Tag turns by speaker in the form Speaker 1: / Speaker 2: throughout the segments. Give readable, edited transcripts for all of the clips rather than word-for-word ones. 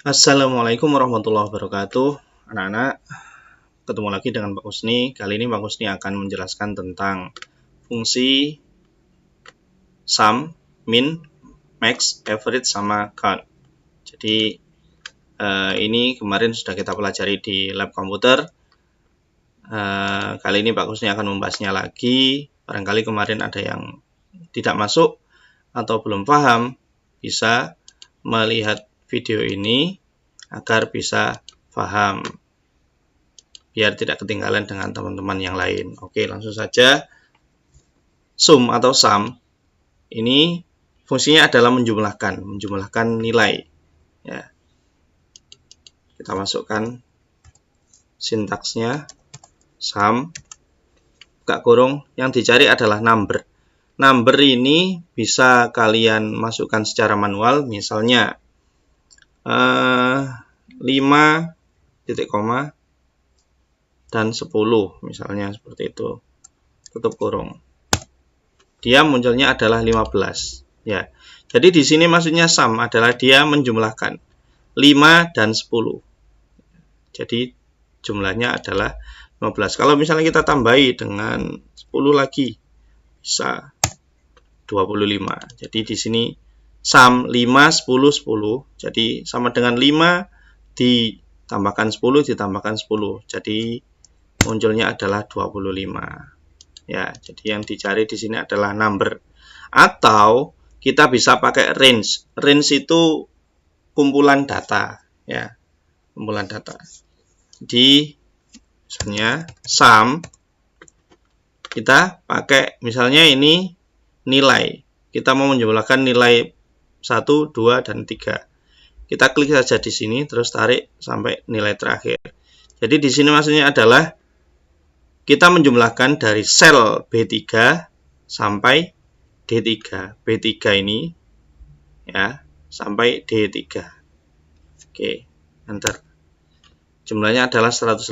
Speaker 1: Assalamualaikum warahmatullahi wabarakatuh. Anak-anak, ketemu lagi dengan Pak Kusni. Kali ini Pak Kusni akan menjelaskan tentang fungsi sum, min, max, average, sama count. Jadi ini kemarin sudah kita pelajari di lab komputer. Kali ini Pak Kusni akan membahasnya lagi. Barangkali kemarin ada yang tidak masuk atau belum paham, bisa melihat video ini agar bisa paham, biar tidak ketinggalan dengan teman-teman yang lain. Oke, langsung saja. Sum atau sum ini fungsinya adalah menjumlahkan nilai. Ya. Kita masukkan sintaksnya sum, buka kurung, yang dicari adalah number. Number ini bisa kalian masukkan secara manual, misalnya 5 titik koma dan 10 misalnya seperti itu, tutup kurung. Dia munculnya adalah 15 ya. Jadi di sini maksudnya sum adalah dia menjumlahkan 5 dan 10. Jadi jumlahnya adalah 15. Kalau misalnya kita tambahi dengan 10 lagi bisa 25. Jadi di sini sum 5, 10, 10. Jadi sama dengan 5 ditambahkan 10 ditambahkan 10. Jadi munculnya adalah 25. Ya, jadi yang dicari di sini adalah number. Atau kita bisa pakai range. Range itu kumpulan data, ya. Kumpulan data. Di misalnya sum kita pakai misalnya ini nilai. Kita mau menjumlahkan nilai 1, 2, dan 3. Kita klik saja di sini, terus tarik sampai nilai terakhir. Jadi di sini maksudnya adalah kita menjumlahkan dari sel B3 sampai D3. B3 ini ya, sampai D3. Oke, enter. Jumlahnya adalah 180.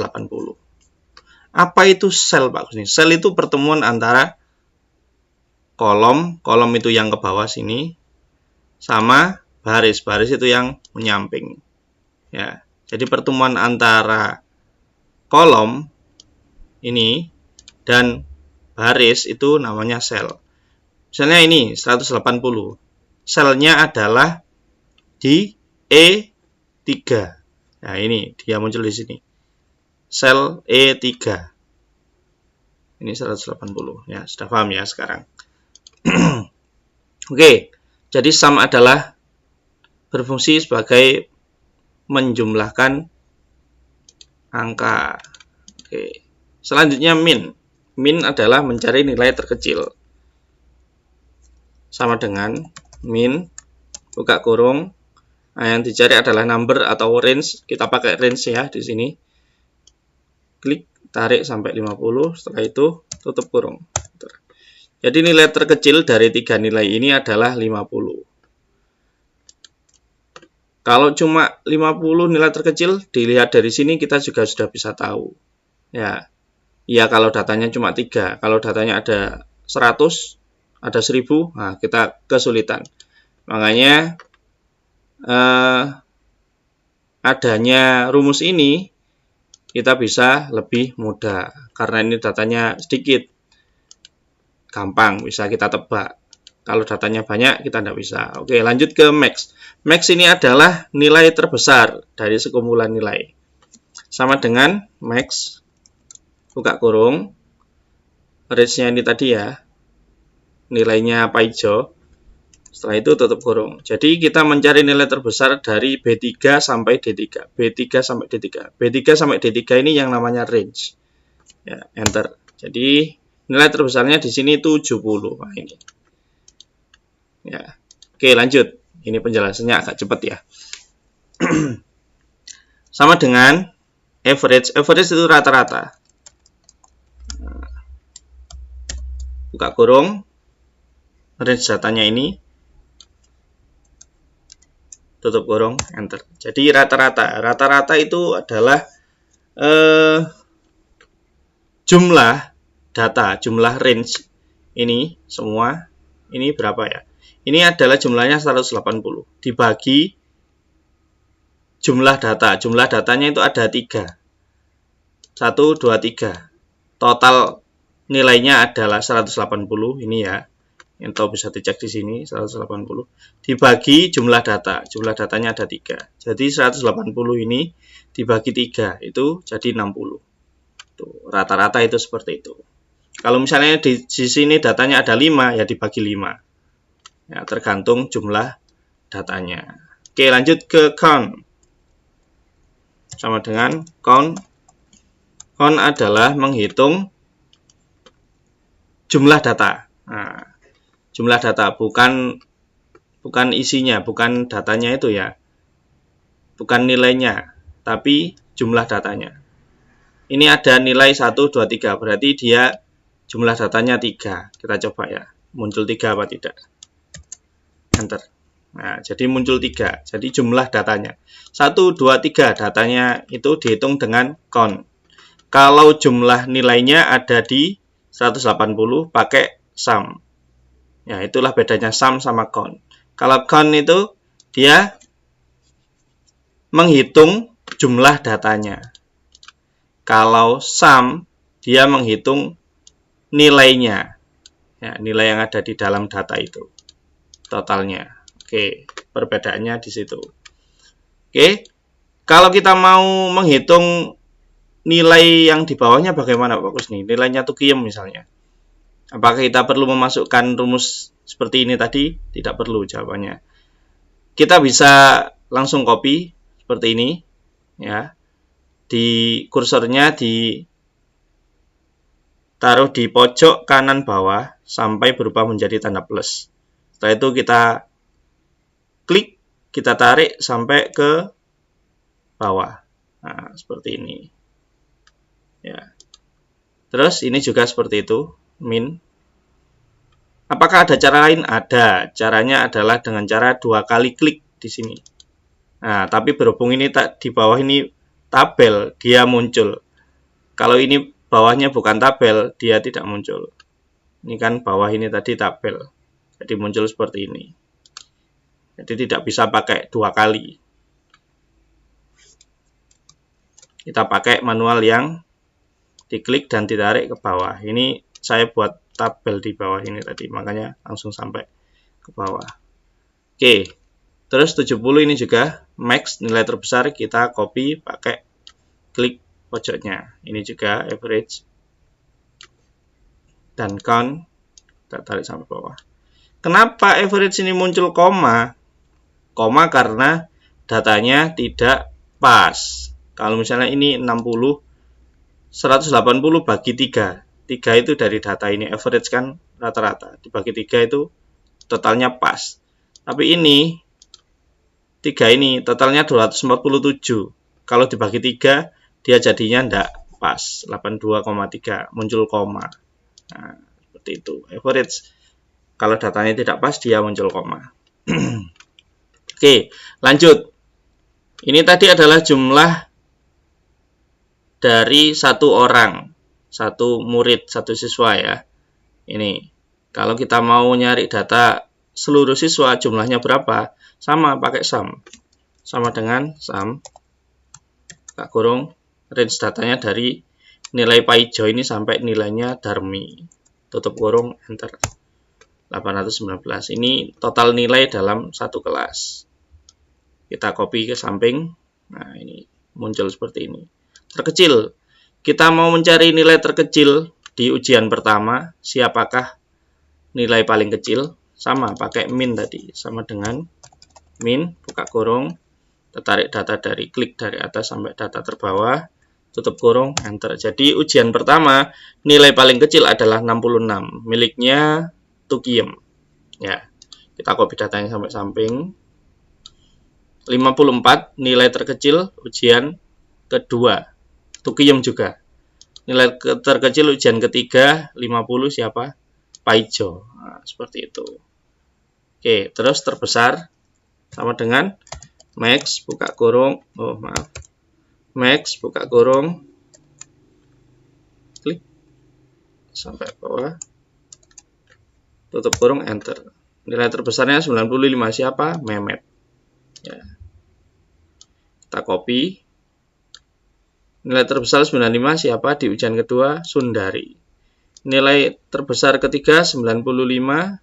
Speaker 1: Apa itu sel, Pak Kusni? Sel itu pertemuan antara kolom itu yang ke bawah sini, sama baris itu yang menyamping. Ya, jadi pertemuan antara kolom ini dan baris itu namanya sel. Misalnya ini 180. Selnya adalah di E3. Nah, ini dia muncul di sini. Sel E3. Ini 180. Ya, sudah paham ya sekarang. Oke, jadi sum adalah berfungsi sebagai menjumlahkan angka. Oke. Selanjutnya min. Min adalah mencari nilai terkecil. Sama dengan min, buka kurung. Nah, yang dicari adalah number atau range. Kita pakai range ya di sini. Klik, tarik sampai 50. Setelah itu tutup kurung. Jadi nilai terkecil dari 3 nilai ini adalah 50. Kalau cuma 50 nilai terkecil, dilihat dari sini kita juga sudah bisa tahu. Ya. Ya, kalau datanya cuma 3, kalau datanya ada 100, ada 1000, nah kita kesulitan. Makanya adanya rumus ini kita bisa lebih mudah, karena ini datanya sedikit, gampang bisa kita tebak. Kalau datanya banyak kita tidak bisa. Oke, lanjut ke max. Max ini adalah nilai terbesar dari sekumpulan nilai. Sama dengan max, buka kurung, range-nya ini tadi ya, nilainya apa hijau, setelah itu tutup kurung. Jadi kita mencari nilai terbesar dari B3 sampai D3. B3 sampai D3. B3 sampai D3 ini yang namanya range. Ya, enter. Jadi nilai terbesarnya di sini 70. Nah, ini. Ya. Oke, lanjut. Ini penjelasannya agak cepat ya. Sama dengan average. Average itu rata-rata. Buka kurung, range datanya ini, tutup kurung, enter. Jadi rata-rata itu adalah jumlah data, jumlah range ini semua. Ini berapa ya? Ini adalah jumlahnya 180 dibagi jumlah data. Jumlah datanya itu ada 3. 1, 2, 3. Total nilainya adalah 180 ini ya. Atau bisa dicek di sini 180 dibagi jumlah data. Jumlah datanya ada 3. Jadi 180 ini dibagi 3 itu jadi 60. Rata-rata itu seperti itu. Kalau misalnya di sini datanya ada 5 ya dibagi 5. Ya, tergantung jumlah datanya. Oke, lanjut ke count. Sama dengan count. Count adalah menghitung jumlah data. Nah, jumlah data bukan isinya, bukan datanya itu ya. Bukan nilainya, tapi jumlah datanya. Ini ada nilai 1, 2, 3, berarti dia jumlah datanya 3. Kita coba ya, muncul 3 apa tidak. Enter. Nah, jadi muncul 3. Jadi jumlah datanya. 1, 2, 3 datanya itu dihitung dengan count. Kalau jumlah nilainya ada di 180 pakai sum. Ya, itulah bedanya sum sama count. Kalau count itu dia menghitung jumlah datanya. Kalau sum dia menghitung nilainya. Ya, nilai yang ada di dalam data itu. Totalnya. Oke, perbedaannya di situ. Oke. Kalau kita mau menghitung nilai yang di bawahnya bagaimana Pak Kusni? Nilainya Tukiem misalnya. Apakah kita perlu memasukkan rumus seperti ini tadi? Tidak perlu jawabannya. Kita bisa langsung copy seperti ini ya. Di kursornya ditaruh di pojok kanan bawah sampai berubah menjadi tanda plus. Setelah itu kita klik, kita tarik sampai ke bawah. Nah, seperti ini. Ya. Terus ini juga seperti itu, min. Apakah ada cara lain? Ada. Caranya adalah dengan cara 2 kali klik di sini. Nah, tapi berhubung ini di bawah ini tabel, dia muncul. Kalau ini bawahnya bukan tabel, dia tidak muncul. Ini kan bawah ini tadi tabel. Jadi muncul seperti ini. Jadi tidak bisa pakai 2 kali. Kita pakai manual yang diklik dan ditarik ke bawah. Ini saya buat tabel di bawah ini tadi, makanya langsung sampai ke bawah. Oke, terus 70 ini juga max, nilai terbesar, kita copy pakai klik pojoknya. Ini juga average dan count, kita tarik sampai bawah. Kenapa average ini muncul koma? Koma karena datanya tidak pas. Kalau misalnya ini 60, 180 bagi 3. 3 itu dari data ini, average kan rata-rata. Dibagi 3 itu totalnya pas. Tapi ini, 3 ini totalnya 247. Kalau dibagi 3, dia jadinya tidak pas. 82,3, muncul koma. Nah, seperti itu. Average, kalau datanya tidak pas, dia muncul koma. Oke, lanjut. Ini tadi adalah jumlah dari satu orang, satu murid, satu siswa ya. Ini, kalau kita mau nyari data seluruh siswa jumlahnya berapa, sama pakai sum. Sama dengan sum, buka kurung, range datanya dari nilai Pak Ijo ini sampai nilainya Darmi. Tutup kurung, enter. 819. Ini total nilai dalam satu kelas. Kita copy ke samping. Nah, ini muncul seperti ini. Terkecil, kita mau mencari nilai terkecil di ujian pertama, siapakah nilai paling kecil? Sama, pakai min tadi, sama dengan min, buka kurung, tarik data dari klik dari atas sampai data terbawah, tutup kurung, enter. Jadi ujian pertama, nilai paling kecil adalah 66, miliknya Tukiem. Ya, kita copy datanya sampai samping. 54, nilai terkecil ujian kedua. Tukiem juga. Nilai terkecil ujian ketiga, 50 siapa? Pak Ijo. Nah, seperti itu. Oke, terus terbesar sama dengan max, buka kurung. Oh, maaf. Max, buka kurung. Klik. Sampai bawah. Tutup kurung, enter. Nilai terbesarnya 95 siapa? Mehmet. Ya. Kita copy. Nilai terbesar 95 siapa? Di ujian kedua, Sundari. Nilai terbesar ketiga 95,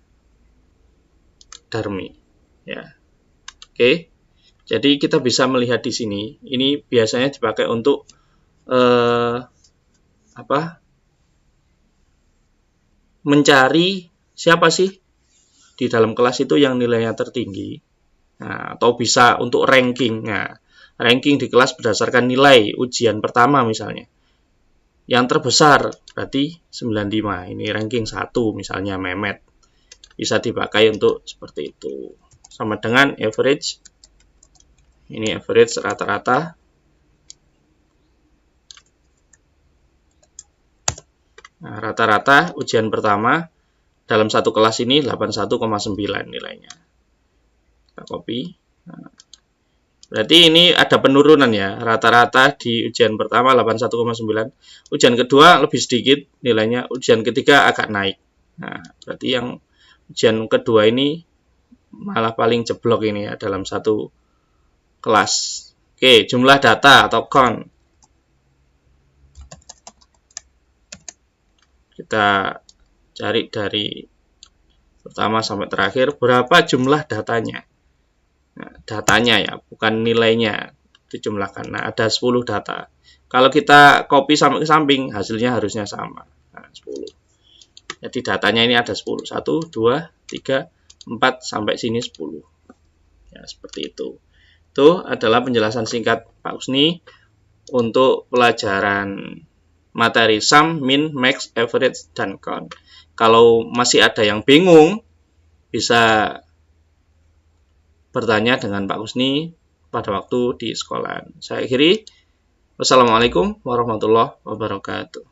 Speaker 1: Darmi. Ya. Oke. Jadi kita bisa melihat di sini. Ini biasanya dipakai untuk mencari siapa sih di dalam kelas itu yang nilainya tertinggi. Nah, atau bisa untuk ranking. Nah, ranking di kelas berdasarkan nilai ujian pertama misalnya. Yang terbesar berarti 95. Ini ranking 1 misalnya Mehmet. Bisa dipakai untuk seperti itu. Sama dengan average. Ini average rata-rata. Nah, rata-rata ujian pertama dalam satu kelas ini 81,9 nilainya. Kita copy. Nah, berarti ini ada penurunan ya. Rata-rata di ujian pertama 81,9. Ujian kedua lebih sedikit nilainya. Ujian ketiga agak naik. Nah, berarti yang ujian kedua ini malah paling jeblok ini ya dalam satu kelas. Oke, jumlah data atau count. Kita cari dari pertama sampai terakhir berapa jumlah datanya. Nah, datanya ya, bukan nilainya dijumlahkan. Nah, ada 10 data. Kalau kita copy sampai ke samping, hasilnya harusnya sama. Nah, 10. Jadi datanya ini ada 10. 1, 2, 3, 4, sampai sini 10. Ya, seperti itu. Itu adalah penjelasan singkat Pak Husni untuk pelajaran materi sum, min, max, average, dan count. Kalau masih ada yang bingung, bisa bertanya dengan Pak Husni pada waktu di sekolah. Saya akhiri. Wassalamualaikum warahmatullahi wabarakatuh.